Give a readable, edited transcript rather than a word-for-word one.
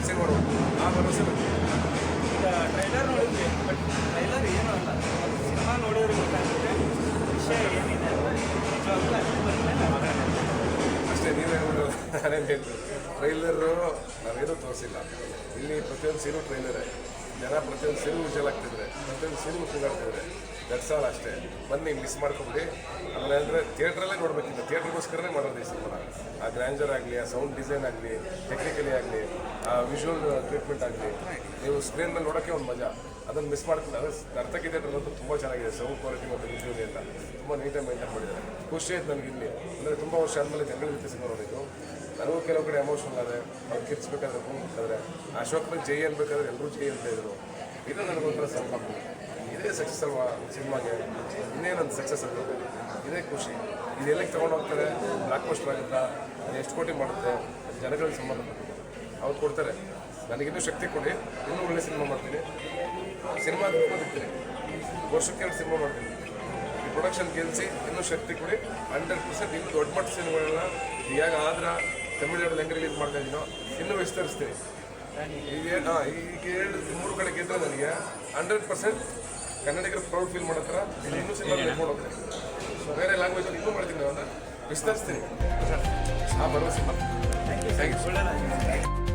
Cinema ನೋಡ್ಬೋದು ಆ ಭರವಸೆ ಬಂದಿದೆ. ಈಗ ಟ್ರೈಲರ್ ನೋಡಿದ್ವಿ, ಬಟ್ ಟ್ರೈಲರ್ ಏನೂ ಅಲ್ಲ, ಅದು ಸಿನಿಮಾ ನೋಡಿದ್ರೆ ಗೊತ್ತಾಗುತ್ತೆ ವಿಷಯ ಏನಿದೆ ಅಂತ. ನಿಜವಾಗ್ಲೂ ಅಷ್ಟು ಬಂದಮೇಲೆ ಅಷ್ಟೇ. ನೀವೇ ನಾನೇನು ಹೇಳ್ತೀನಿ, ಟ್ರೈಲರು ನಾವೇನೂ ತೋರಿಸಿಲ್ಲ ಇಲ್ಲಿ. ಪ್ರತಿಯೊಂದು ಸೀನು ಟ್ರೈಲರೇ. ಜನ ಪ್ರತಿಯೊಂದು ಸೀನು ವಿಷಲ್ ಆಗ್ತಿದ್ರೆ, ಪ್ರತಿಯೊಂದು ಸೀನು ಕೂಗಾಡ್ತಿದ್ರೆ, ದಟ್ಸ್ ಆಲ್ ಅಷ್ಟೇ. ಬನ್ನಿ, ಮಿಸ್ ಮಾಡ್ಕೊಂಬಿಡಿ. ಆಮೇಲೆ ಅಂದರೆ ಥಿಯೇಟ್ರಲ್ಲೇ ನೋಡಬೇಕಿಲ್ಲ, ಥಿಯೇಟ್ರಿಗೋಸ್ಕರನೇ ಮಾಡೋದು ಈ ಸಿನಿಮಾ. ಆ ಗ್ರ್ಯಾಂಜರ್ ಆಗಲಿ, ಆ ಸೌಂಡ್ ಡಿಸೈನ್ ಆಗಲಿ, ಟೆಕ್ನಿಕಲಿ ಆಗಲಿ, ಆ ವಿಜುವಲ್ ಟ್ರೀಟ್ಮೆಂಟ್ ಆಗಲಿ, ನೀವು ಸ್ಕ್ರೀನ್ ಮೇಲೆ ನೋಡೋಕ್ಕೆ ಒಂದು ಮಜಾ. ಅದನ್ನು ಮಿಸ್ ಮಾಡ್ತಿಲ್ಲ. ಅದು ನರ್ತಕಿದೆ ಅನ್ನೋದು ತುಂಬ ಚೆನ್ನಾಗಿದೆ. ಸೌಂಡ್ ಕ್ವಾಲಿಟಿ ಮತ್ತು ವಿಜುವಲ್ ಎಲ್ಲ ತುಂಬ ನೀಟಾಗಿ ಮೇಂಟೈನ್ ಮಾಡಿದ್ದಾರೆ. ಖುಷಿ ಆಯ್ತು ನನಗೆ ಇಲ್ಲಿ. ಅಂದರೆ ತುಂಬ ವರ್ಷ ಆದಮೇಲೆ ಜಂಗಲ್ ಜೊತೆ ಸಿನಿಮಾ ನೋಡಿದ್ದು. ನನಗೂ ಕೆಲವು ಕಡೆ ಎಮೋಷನಲ್ ಆದರೆ ಅವ್ರು ಕಿರ್ಸ್ಬೇಕಾದ್ರೆ ಹೋಗ್ಬೇಕಾದ್ರೆ ಅಶೋಕ್ನ ಜೈ ಅನ್ಬೇಕಾದ್ರೆ ಎಲ್ಲರೂ ಜೈ ಅಂತ ಇದ್ರು. ಇದು ನನಗೊಂಥರ ಸಂಭ್ರಮ. ಇದೇ ಸಕ್ಸಸ್ ಅಲ್ವಾ ಸಿನಿಮಾಗೆ, ಇನ್ನೇನೊಂದು ಸಕ್ಸಸ್ ಅಂತ ಇದೇ ಖುಷಿ. ಇದು ಎಲ್ಲಿಗೆ ತೊಗೊಂಡು ಹೋಗ್ತಾರೆ, ಬ್ಲಾಕ್ ಬಸ್ಟರ್ ಆಗುತ್ತಾ, ಎಷ್ಟು ಕೋಟಿ ಮಾಡುತ್ತೆ, ಜನಗಳಿಗೆ ಸಂಬಂಧ ಅವ್ರು ಕೊಡ್ತಾರೆ. ನನಗಿನ್ನೂ ಶಕ್ತಿ ಕೊಡಿ, ಇನ್ನೂ ಒಳ್ಳೆ ಸಿನಿಮಾ ಮಾಡ್ತೀನಿ. ಸಿನಿಮಾ ದುಡ್ಕೊಂಡಿರ್ತೀನಿ, ವರ್ಷಕ್ಕೆ 2 ಸಿನಿಮಾ ಮಾಡ್ತೀನಿ. ಈ ಪ್ರೊಡಕ್ಷನ್ ಗೆಲ್ಲಿಸಿ ಇನ್ನೂ ಶಕ್ತಿ ಕೊಡಿ. 100% ಇನ್ನು ದೊಡ್ಡ ಮಟ್ಟ ಸಿನಿಮಾಗಳನ್ನ ಈಗ ಆದ್ರೆ ತಮಿಳುನಾಡಲ್ಲಿ ಹೆಂಗೆ ರಿಲೀಸ್ ಮಾಡ್ತಾ ಇದ್ದೀನೋ ಇನ್ನೂ ವಿಸ್ತರಿಸ್ತೀನಿ. ಈಗ 2-3 ಕಡೆ ಗೆದ್ದರೆ ನನಗೆ 100% ಕನ್ನಡಿಗರು ಪ್ರೌಡ್ ಫೀಲ್ ಮಾಡೋ ಥರ ಇನ್ನೂ ಸಿನಿಮಾ ನೆಟ್ಕೊಂಡು ಹೋಗ್ತೀನಿ. ಬೇರೆ ಲ್ಯಾಂಗ್ವೇಜಲ್ಲಿ ಇನ್ನೂ ಮಾಡ್ತೀನಿ, ನಾನು ವಿಸ್ತರಿಸ್ತೀನಿ. ಆ ಭರವಸೆ. Thank you. ಒಳ್ಳೆಯದಾಗಿದೆ.